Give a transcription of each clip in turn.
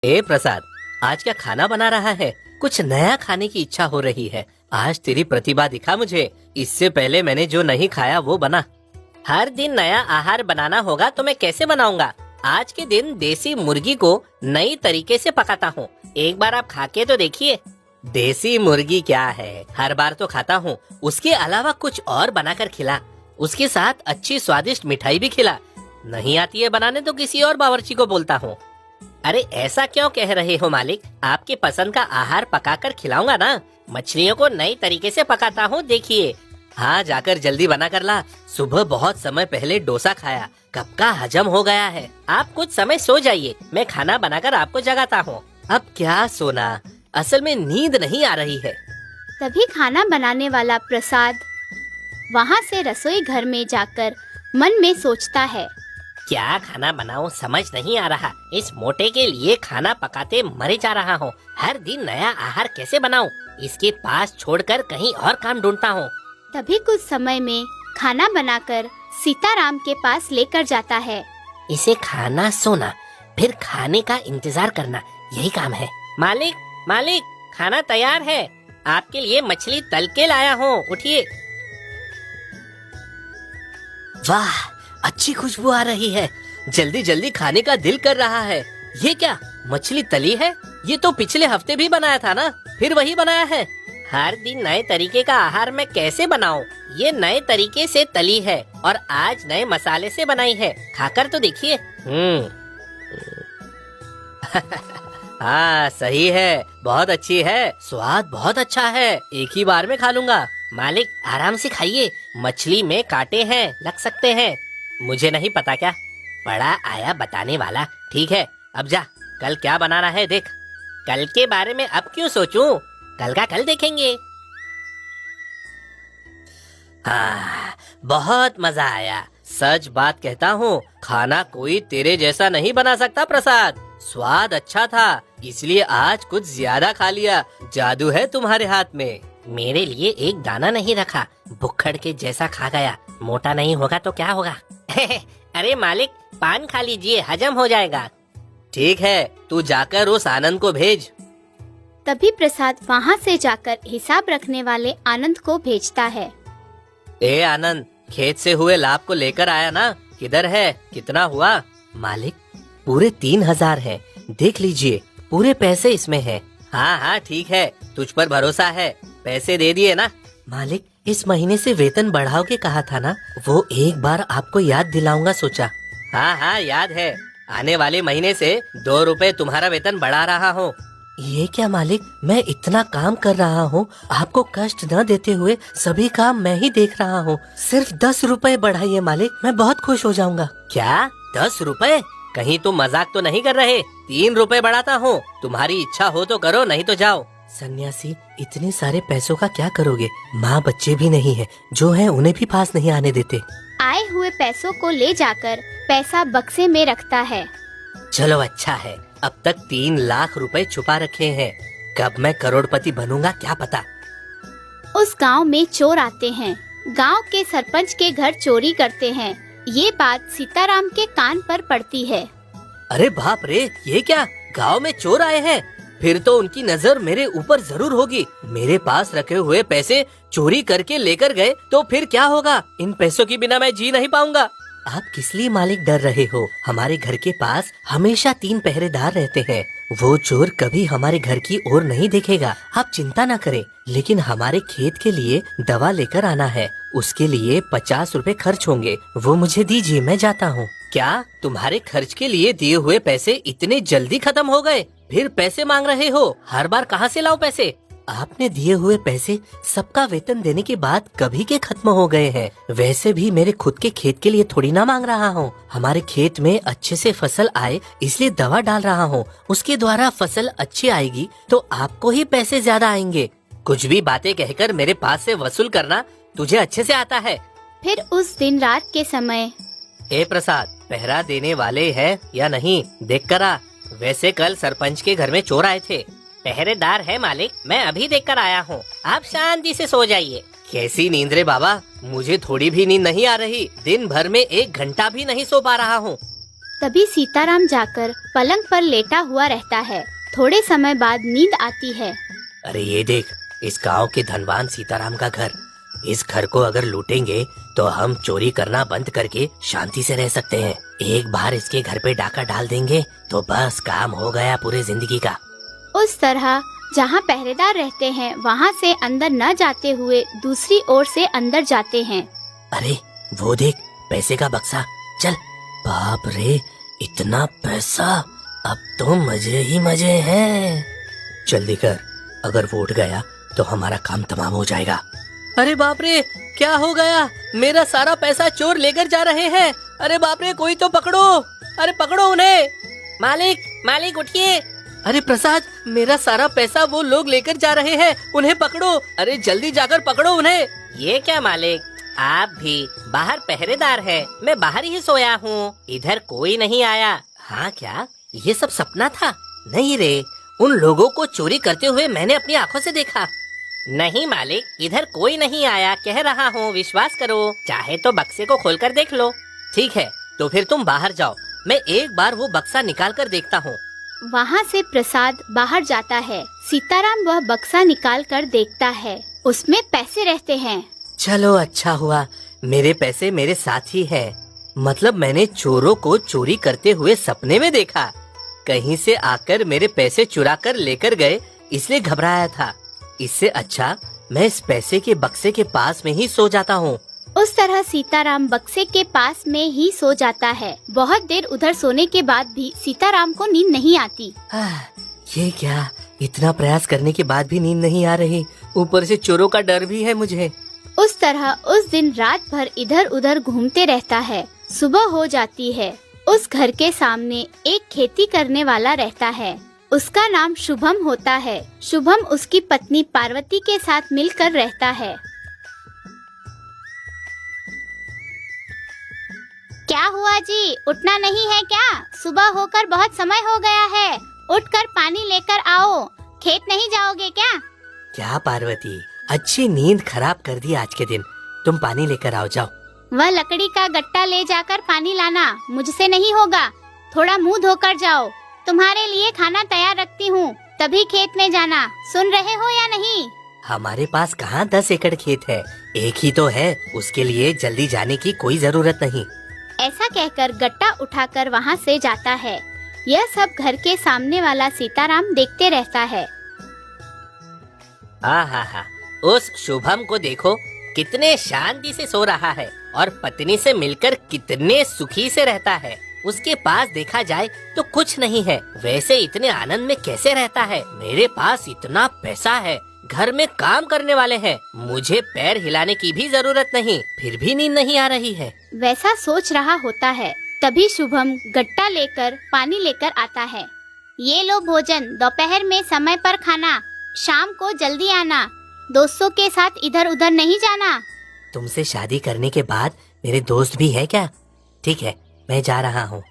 ए प्रसाद, आज क्या खाना बना रहा है? कुछ नया खाने की इच्छा हो रही है। आज तेरी प्रतिभा दिखा मुझे। इससे पहले मैंने जो नहीं खाया वो बना। हर दिन नया आहार बनाना होगा तो मैं कैसे बनाऊंगा? आज के दिन देसी मुर्गी को नई तरीके से पकाता हूँ। एक बार आप खा के तो देखिए। देसी मुर्गी क्या है, हर बार तो खाता हूँ। उसके अलावा कुछ और बनाकर खिला। उसके साथ अच्छी स्वादिष्ट मिठाई भी खिला। नहीं आती है बनाने तो किसी और बावर्ची को बोलता हूँ। अरे ऐसा क्यों कह रहे हो मालिक? आपके पसंद का आहार पकाकर खिलाऊंगा ना। मछलियों को नई तरीके से पकाता हूँ, देखिए। हाँ, जाकर जल्दी बना कर ला। सुबह बहुत समय पहले डोसा खाया, कब का हजम हो गया है। आप कुछ समय सो जाइए, मैं खाना बनाकर आपको जगाता हूँ। अब क्या सोना, असल में नींद नहीं आ रही है। तभी खाना बनाने वाला प्रसाद वहाँ से रसोई घर में जाकर मन में सोचता है। क्या खाना बनाऊं समझ नहीं आ रहा। इस मोटे के लिए खाना पकाते मरे जा रहा हूँ। हर दिन नया आहार कैसे बनाऊं? इसके पास छोड़कर कहीं और काम ढूंढता हूँ। तभी कुछ समय में खाना बनाकर सीताराम के पास लेकर जाता है। इसे खाना, सोना, फिर खाने का इंतजार करना, यही काम है। मालिक, मालिक, खाना तैयार है। आपके लिए मछली तल के लाया हूँ, उठिए। वाह, अच्छी खुशबू आ रही है। जल्दी जल्दी खाने का दिल कर रहा है। ये क्या, मछली तली है? ये तो पिछले हफ्ते भी बनाया था ना, फिर वही बनाया है। हर दिन नए तरीके का आहार मैं कैसे बनाऊं? ये नए तरीके से तली है और आज नए मसाले से बनाई है। खाकर तो देखिए। हाँ, सही है, बहुत अच्छी है। स्वाद बहुत अच्छा है, एक ही बार में खा लूंगा। मालिक, आराम से खाइए। मछली में कांटे हैं, लग सकते हैं। मुझे नहीं पता क्या? बड़ा आया बताने वाला। ठीक है, अब जा, कल क्या बनाना है देख। कल के बारे में अब क्यों सोचूं? कल का कल देखेंगे। हाँ, बहुत मजा आया। सच बात कहता हूँ, खाना कोई तेरे जैसा नहीं बना सकता प्रसाद। स्वाद अच्छा था, इसलिए आज कुछ ज्यादा खा लिया। जादू है तुम्हारे हाथ में। मेरे लिए एक दाना नहीं रखा, भुक्खड़ के जैसा खा गया। मोटा नहीं होगा तो क्या होगा? अरे मालिक, पान खा लीजिए, हजम हो जाएगा। ठीक है, तू जाकर उस आनंद को भेज। तभी प्रसाद वहाँ से जाकर हिसाब रखने वाले आनंद को भेजता है। ए आनंद, खेत से हुए लाभ को लेकर आया ना? किधर है? कितना हुआ? मालिक, पूरे 3,000 है। देख लीजिए, पूरे पैसे इसमें है। हाँ हाँ, ठीक है, तुझ पर भरोसा है। पैसे दे दिए ना? मालिक, इस महीने से वेतन बढ़ाओ के कहा था ना, वो एक बार आपको याद दिलाऊंगा सोचा। हाँ हाँ, याद है। आने वाले महीने से 2 रुपए तुम्हारा वेतन बढ़ा रहा हूँ। ये क्या मालिक, मैं इतना काम कर रहा हूँ, आपको कष्ट न देते हुए सभी काम मैं ही देख रहा हूँ। सिर्फ 10 रुपए बढ़ाइए मालिक, मैं बहुत खुश हो जाऊंगा। क्या 10 रुपए? कहीं तुम मजाक तो नहीं कर रहे? 3 रुपए बढ़ाता हूँ। तुम्हारी इच्छा हो तो करो, नहीं तो जाओ। सन्यासी, इतने सारे पैसों का क्या करोगे? माँ बच्चे भी नहीं है, जो है उन्हें भी पास नहीं आने देते। आए हुए पैसों को ले जाकर पैसा बक्से में रखता है। चलो अच्छा है, अब तक 3 लाख रुपए छुपा रखे हैं। कब मैं करोड़पति बनूंगा क्या पता। उस गांव में चोर आते हैं। गांव के सरपंच के घर चोरी करते हैं। ये बात सीताराम के कान पर पड़ती है। अरे बाप रे, ये क्या, गांव में चोर आए हैं? फिर तो उनकी नजर मेरे ऊपर जरूर होगी। मेरे पास रखे हुए पैसे चोरी करके लेकर गए तो फिर क्या होगा? इन पैसों के बिना मैं जी नहीं पाऊंगा। आप किस लिए मालिक डर रहे हो? हमारे घर के पास हमेशा 3 पहरेदार रहते हैं। वो चोर कभी हमारे घर की ओर नहीं देखेगा, आप चिंता न करें। लेकिन हमारे खेत के लिए दवा लेकर आना है, उसके लिए 50 रुपए खर्च होंगे। वो मुझे दीजिए, मैं जाता हूँ। क्या तुम्हारे खर्च के लिए दिए हुए पैसे इतने जल्दी खत्म हो गए? फिर पैसे मांग रहे हो? हर बार कहाँ से लाओ पैसे? आपने दिए हुए पैसे सबका वेतन देने के बाद कभी के खत्म हो गए हैं। वैसे भी मेरे खुद के खेत के लिए थोड़ी ना मांग रहा हूँ। हमारे खेत में अच्छे से फसल आए इसलिए दवा डाल रहा हूँ। उसके द्वारा फसल अच्छी आएगी तो आपको ही पैसे ज्यादा आएंगे। कुछ भी बातें कहकर मेरे पास से वसूल करना तुझे अच्छे से आता है। फिर उस दिन रात के समय, ए प्रसाद, पहरा देने वाले हैं या नहीं देख कर आ। वैसे कल सरपंच के घर में चोर आए थे। पहरेदार है मालिक, मैं अभी देख कर आया हूँ। आप शांति से सो जाइए। कैसी नींद रे बाबा, मुझे थोड़ी भी नींद नहीं आ रही। दिन भर में 1 घंटा भी नहीं सो पा रहा हूँ। तभी सीताराम जाकर पलंग पर लेटा हुआ रहता है। थोड़े समय बाद नींद आती है। अरे ये देख, इस गांव के धनवान सीताराम का घर। इस घर को अगर लूटेंगे तो हम चोरी करना बंद करके शांति से रह सकते हैं। एक बार इसके घर पे डाका डाल देंगे तो बस काम हो गया पूरे जिंदगी का। उस तरह जहाँ पहरेदार रहते हैं वहाँ से अंदर न जाते हुए दूसरी ओर से अंदर जाते हैं। अरे वो देख, पैसे का बक्सा। चल। बाप रे, इतना पैसा! अब तो मजे ही मजे हैं। जल्दी कर, अगर वो उठ गया तो हमारा काम तमाम हो जाएगा। अरे बाप रे, क्या हो गया? मेरा सारा पैसा चोर लेकर जा रहे हैं। अरे बाप रे, कोई तो पकड़ो! अरे पकड़ो उन्हें! मालिक उठिए! अरे प्रसाद, मेरा सारा पैसा वो लोग लेकर जा रहे हैं, उन्हें पकड़ो! अरे जल्दी जाकर पकड़ो उन्हें! ये क्या मालिक, आप भी बाहर पहरेदार है, मैं बाहर ही सोया हूँ, इधर कोई नहीं आया। हाँ क्या, ये सब सपना था? नहीं रे, उन लोगों को चोरी करते हुए मैंने अपनी आंखों से देखा। नहीं मालिक, इधर कोई नहीं आया, कह रहा हूँ, विश्वास करो। चाहे तो बक्से को खोलकर देख लो। ठीक है, तो फिर तुम बाहर जाओ, मैं एक बार वो बक्सा निकाल कर देखता हूँ। वहाँ से प्रसाद बाहर जाता है। सीताराम वह बक्सा निकाल कर देखता है, उसमें पैसे रहते हैं। चलो अच्छा हुआ, मेरे पैसे मेरे साथ ही हैं। मतलब मैंने चोरों को चोरी करते हुए सपने में देखा। कहीं से आकर मेरे पैसे चुरा कर लेकर गए, इसलिए घबराया था। इससे अच्छा मैं इस पैसे के बक्से के पास में ही सो जाता हूँ। उस तरह सीताराम बक्से के पास में ही सो जाता है। बहुत देर उधर सोने के बाद भी सीताराम को नींद नहीं आती। ये क्या, इतना प्रयास करने के बाद भी नींद नहीं आ रही, ऊपर से चोरों का डर भी है मुझे। उस तरह उस दिन रात भर इधर उधर घूमते रहता है। सुबह हो जाती है। उस घर के सामने एक खेती करने वाला रहता है। उसका नाम शुभम होता है। शुभम उसकी पत्नी पार्वती के साथ मिलकर रहता है। क्या हुआ जी, उठना नहीं है क्या? सुबह होकर बहुत समय हो गया है, उठकर पानी लेकर आओ। खेत नहीं जाओगे क्या? क्या पार्वती, अच्छी नींद खराब कर दी आज के दिन। तुम पानी लेकर आओ, जाओ। वह लकड़ी का गट्टा ले जाकर पानी लाना, मुझसे नहीं होगा। थोड़ा मुंह धोकर जाओ, तुम्हारे लिए खाना तैयार रखती हूँ, तभी खेत में जाना। सुन रहे हो या नहीं? हमारे पास कहाँ 10 एकड़ खेत है, एक ही तो है, उसके लिए जल्दी जाने की कोई जरूरत नहीं। ऐसा कहकर गट्टा उठाकर वहाँ से जाता है। यह सब घर के सामने वाला सीताराम देखते रहता है। हा, उस शुभम को देखो, कितने शांति से सो रहा है और पत्नी से मिलकर कितने सुखी से रहता है। उसके पास देखा जाए तो कुछ नहीं है, वैसे इतने आनंद में कैसे रहता है? मेरे पास इतना पैसा है, घर में काम करने वाले हैं, मुझे पैर हिलाने की भी जरूरत नहीं, फिर भी नींद नहीं आ रही है। वैसा सोच रहा होता है, तभी शुभम गट्टा लेकर पानी लेकर आता है। ये लो भोजन, दोपहर में समय पर खाना, शाम को जल्दी आना, दोस्तों के साथ इधर उधर नहीं जाना। तुमसे शादी करने के बाद मेरे दोस्त भी है क्या? ठीक है, मैं जा रहा हूँ।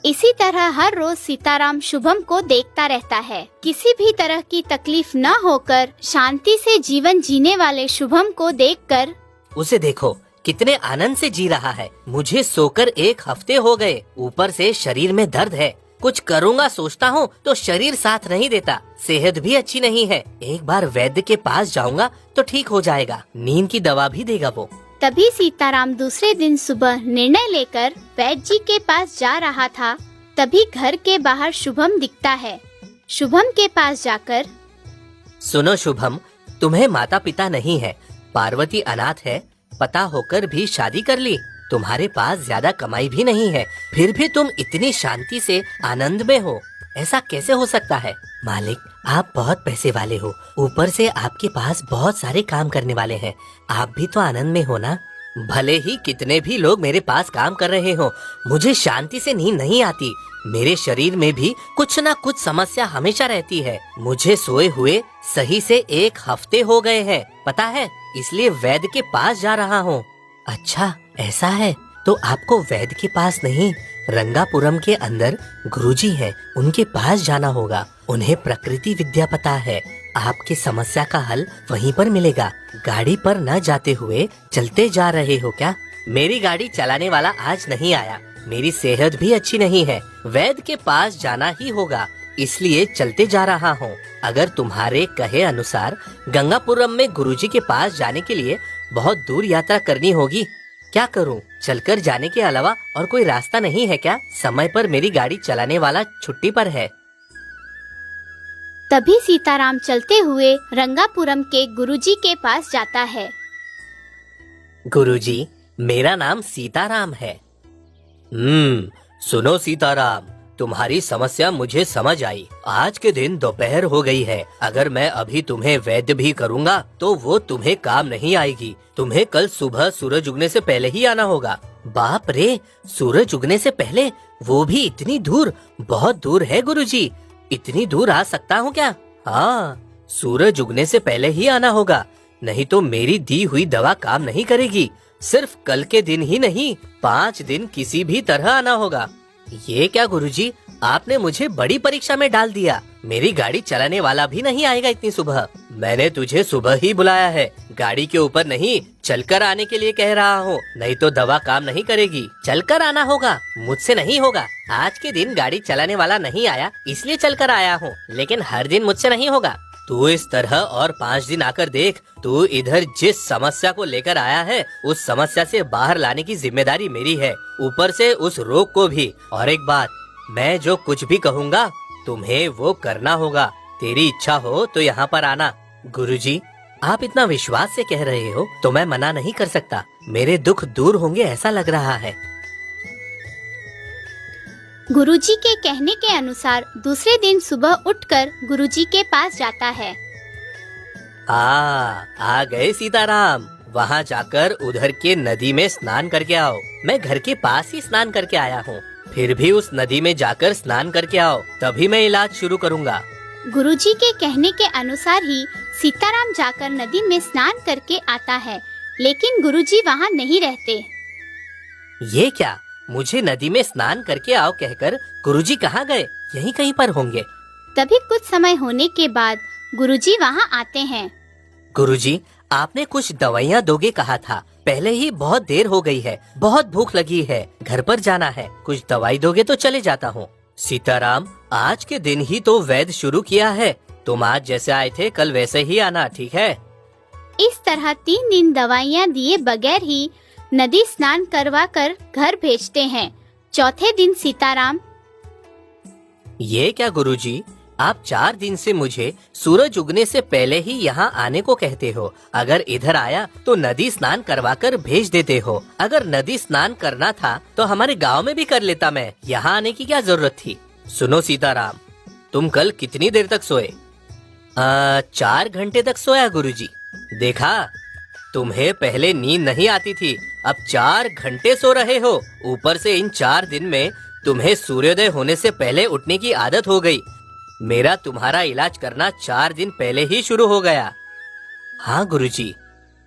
इसी तरह हर रोज सीताराम शुभम को देखता रहता है। किसी भी तरह की तकलीफ न होकर शांति से जीवन जीने वाले शुभम को देखकर उसे देखो, कितने आनंद से जी रहा है। मुझे सोकर 1 हफ्ते हो गए, ऊपर से शरीर में दर्द है। कुछ करूँगा सोचता हूँ तो शरीर साथ नहीं देता, सेहत भी अच्छी नहीं है। एक बार वैद्य के पास जाऊंगा तो ठीक हो जाएगा, नींद की दवा भी देगा वो। तभी सीताराम दूसरे दिन सुबह निर्णय लेकर वैद्य जी के पास जा रहा था। तभी घर के बाहर शुभम दिखता है। शुभम के पास जाकर, सुनो शुभम, तुम्हें माता पिता नहीं है, पार्वती अनाथ है, पता होकर भी शादी कर ली। तुम्हारे पास ज्यादा कमाई भी नहीं है, फिर भी तुम इतनी शांति से आनंद में हो, ऐसा कैसे हो सकता है? मालिक, आप बहुत पैसे वाले हो, ऊपर से आपके पास बहुत सारे काम करने वाले हैं, आप भी तो आनंद में हो ना? भले ही कितने भी लोग मेरे पास काम कर रहे हो, मुझे शांति से नींद नहीं आती। मेरे शरीर में भी कुछ ना कुछ समस्या हमेशा रहती है। मुझे सोए हुए सही से 1 हफ्ते हो गए हैं, पता है, इसलिए वैद्य के पास जा रहा हूँ। अच्छा ऐसा है, तो आपको वैद्य के पास नहीं, रंगापुरम के अंदर गुरुजी हैं, उनके पास जाना होगा। उन्हें प्रकृति विद्या पता है, आपकी समस्या का हल वहीं पर मिलेगा। गाड़ी पर न जाते हुए चलते जा रहे हो क्या? मेरी गाड़ी चलाने वाला आज नहीं आया, मेरी सेहत भी अच्छी नहीं है, वैद्य के पास जाना ही होगा, इसलिए चलते जा रहा हूँ। अगर तुम्हारे कहे अनुसार गंगापुरम में गुरुजी के पास जाने के लिए बहुत दूर यात्रा करनी होगी, क्या करूँ? चलकर जाने के अलावा और कोई रास्ता नहीं है क्या? समय पर मेरी गाड़ी चलाने वाला छुट्टी पर है। तभी सीताराम चलते हुए रंगापुरम के गुरुजी के पास जाता है। गुरुजी, मेरा नाम सीताराम है। सुनो सीताराम, तुम्हारी समस्या मुझे समझ आई। आज के दिन दोपहर हो गई है, अगर मैं अभी तुम्हें वैद्य भी करूँगा तो वो तुम्हें काम नहीं आएगी। तुम्हें कल सुबह सूरज उगने से पहले ही आना होगा। बाप रे, सूरज उगने से पहले? वो भी इतनी दूर? बहुत दूर है गुरुजी, इतनी दूर आ सकता हूँ क्या? हाँ, सूरज उगने से पहले ही आना होगा, नहीं तो मेरी दी हुई दवा काम नहीं करेगी। सिर्फ कल के दिन ही नहीं, 5 दिन किसी भी तरह आना होगा। ये क्या गुरुजी, आपने मुझे बड़ी परीक्षा में डाल दिया। मेरी गाड़ी चलाने वाला भी नहीं आएगा इतनी सुबह। मैंने तुझे सुबह ही बुलाया है, गाड़ी के ऊपर नहीं, चलकर आने के लिए कह रहा हूँ, नहीं तो दवा काम नहीं करेगी। चलकर आना होगा? मुझसे नहीं होगा। आज के दिन गाड़ी चलाने वाला नहीं आया इसलिए चलकर आया हूँ, लेकिन हर दिन मुझसे नहीं होगा। तू इस तरह और 5 दिन आकर देख। तू इधर जिस समस्या को लेकर आया है, उस समस्या से बाहर लाने की जिम्मेदारी मेरी है, ऊपर से उस रोग को भी। और एक बात, मैं जो कुछ भी कहूँगा तुम्हें वो करना होगा। तेरी इच्छा हो तो यहाँ पर आना। गुरुजी, आप इतना विश्वास से कह रहे हो तो मैं मना नहीं कर सकता। मेरे दुख दूर होंगे ऐसा लग रहा है। गुरुजी के कहने के अनुसार दूसरे दिन सुबह उठकर गुरुजी के पास जाता है। आ गए सीताराम। वहाँ जाकर उधर के नदी में स्नान करके आओ। मैं घर के पास ही स्नान करके आया हूँ, फिर भी उस नदी में जाकर स्नान करके आओ, तभी मैं इलाज शुरू करूँगा। गुरुजी के कहने के अनुसार ही सीताराम जाकर नदी में स्नान करके आता है, लेकिन गुरुजी वहाँ नहीं रहते। ये क्या, मुझे नदी में स्नान करके आओ कहकर गुरुजी कहाँ गए? यहीं कहीं पर होंगे। तभी कुछ समय होने के बाद गुरुजी वहाँ आते हैं। गुरुजी, आपने कुछ दवाइयाँ दोगे कहा था, पहले ही बहुत देर हो गई है, बहुत भूख लगी है, घर पर जाना है, कुछ दवाई दोगे तो चले जाता हूँ। सीताराम, आज के दिन ही तो वैद्य शुरू किया है, तुम आज जैसे आए थे कल वैसे ही आना, ठीक है? इस तरह 3 दिन दवाइयाँ दिए बगैर ही नदी स्नान करवा कर घर भेजते हैं। चौथे दिन सीताराम, ये क्या गुरुजी, आप 4 दिन से मुझे सूरज उगने से पहले ही यहाँ आने को कहते हो। अगर इधर आया तो नदी स्नान करवाकर भेज देते हो। अगर नदी स्नान करना था तो हमारे गांव में भी कर लेता मैं, यहाँ आने की क्या जरूरत थी? सुनो सीताराम, तुम कल कितनी देर तक सोए? 4 घंटे तक सोया गुरुजी। देखा, तुम्हें पहले नींद नहीं आती थी, अब 4 घंटे सो रहे हो। ऊपर से इन 4 दिन में तुम्हें सूर्योदय होने से पहले उठने की आदत हो गई। मेरा तुम्हारा इलाज करना 4 दिन पहले ही शुरू हो गया। हाँ गुरुजी,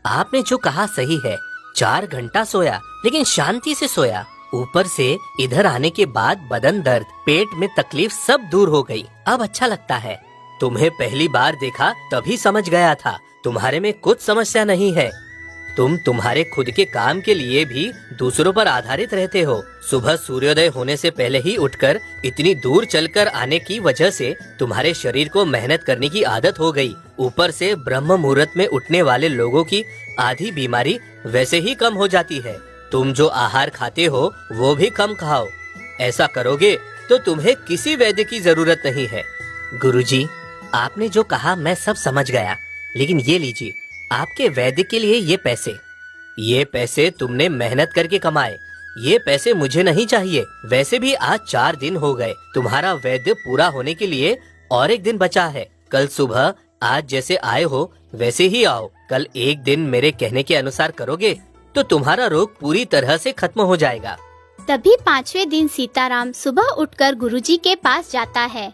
आपने जो कहा सही है, 4 घंटा सोया, लेकिन शांति से सोया। ऊपर से इधर आने के बाद बदन दर्द, पेट में तकलीफ सब दूर हो गई, अब अच्छा लगता है। तुम्हें पहली बार देखा तभी समझ गया था, तुम्हारे में कुछ समस्या नहीं है। तुम तुम्हारे खुद के काम के लिए भी दूसरों पर आधारित रहते हो। सुबह सूर्योदय होने से पहले ही उठकर इतनी दूर चलकर आने की वजह से तुम्हारे शरीर को मेहनत करने की आदत हो गई। ऊपर से ब्रह्म मुहूर्त में उठने वाले लोगों की आधी बीमारी वैसे ही कम हो जाती है। तुम जो आहार खाते हो वो भी कम खाओ। ऐसा करोगे तो तुम्हें किसी वैद्य की जरूरत नहीं है। गुरुजी, आपने जो कहा मैं सब समझ गया, लेकिन ये लीजिए आपके वैद्य के लिए ये पैसे तुमने मेहनत करके कमाए। ये पैसे मुझे नहीं चाहिए। वैसे भी आज 4 दिन हो गए, तुम्हारा वैद्य पूरा होने के लिए और 1 दिन बचा है। कल सुबह आज जैसे आए हो वैसे ही आओ। कल 1 दिन मेरे कहने के अनुसार करोगे तो तुम्हारा रोग पूरी तरह से खत्म हो जाएगा। तभी 5वें दिन सीताराम सुबह उठकर गुरुजी के पास जाता है।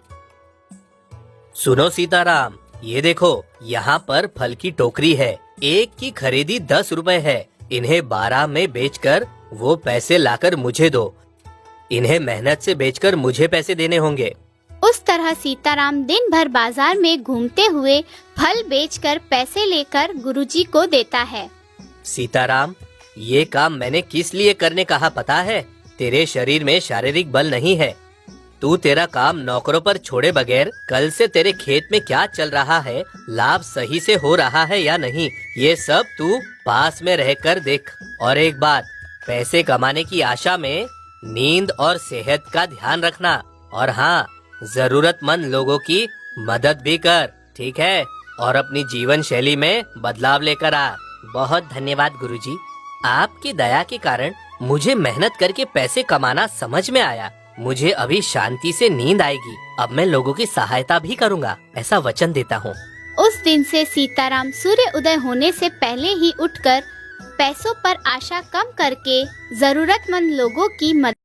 सुनो सीताराम, ये देखो, यहाँ पर फल की टोकरी है, एक की खरीदी 10 रुपए है। इन्हें 12 में बेचकर वो पैसे लाकर मुझे दो। इन्हें मेहनत से बेचकर मुझे पैसे देने होंगे। उस तरह सीताराम दिन भर बाजार में घूमते हुए फल बेचकर पैसे लेकर गुरुजी को देता है। सीताराम, ये काम मैंने किस लिए करने कहा पता है? तेरे शरीर में शारीरिक बल नहीं है। तू तेरा काम नौकरों पर छोड़े बगैर कल से तेरे खेत में क्या चल रहा है, लाभ सही से हो रहा है या नहीं, ये सब तू पास में रहकर देख। और एक बात, पैसे कमाने की आशा में नींद और सेहत का ध्यान रखना। और हाँ, जरूरतमंद लोगों की मदद भी कर, ठीक है? और अपनी जीवन शैली में बदलाव लेकर आ। बहुत धन्यवाद गुरुजी। आपकी दया के कारण मुझे मेहनत करके पैसे कमाना समझ में आया। मुझे अभी शांति से नींद आएगी। अब मैं लोगों की सहायता भी करूँगा, ऐसा वचन देता हूँ। उस दिन से सीताराम सूर्य उदय होने से पहले ही उठकर पैसों पर आशा कम करके जरूरतमंद लोगों की मदद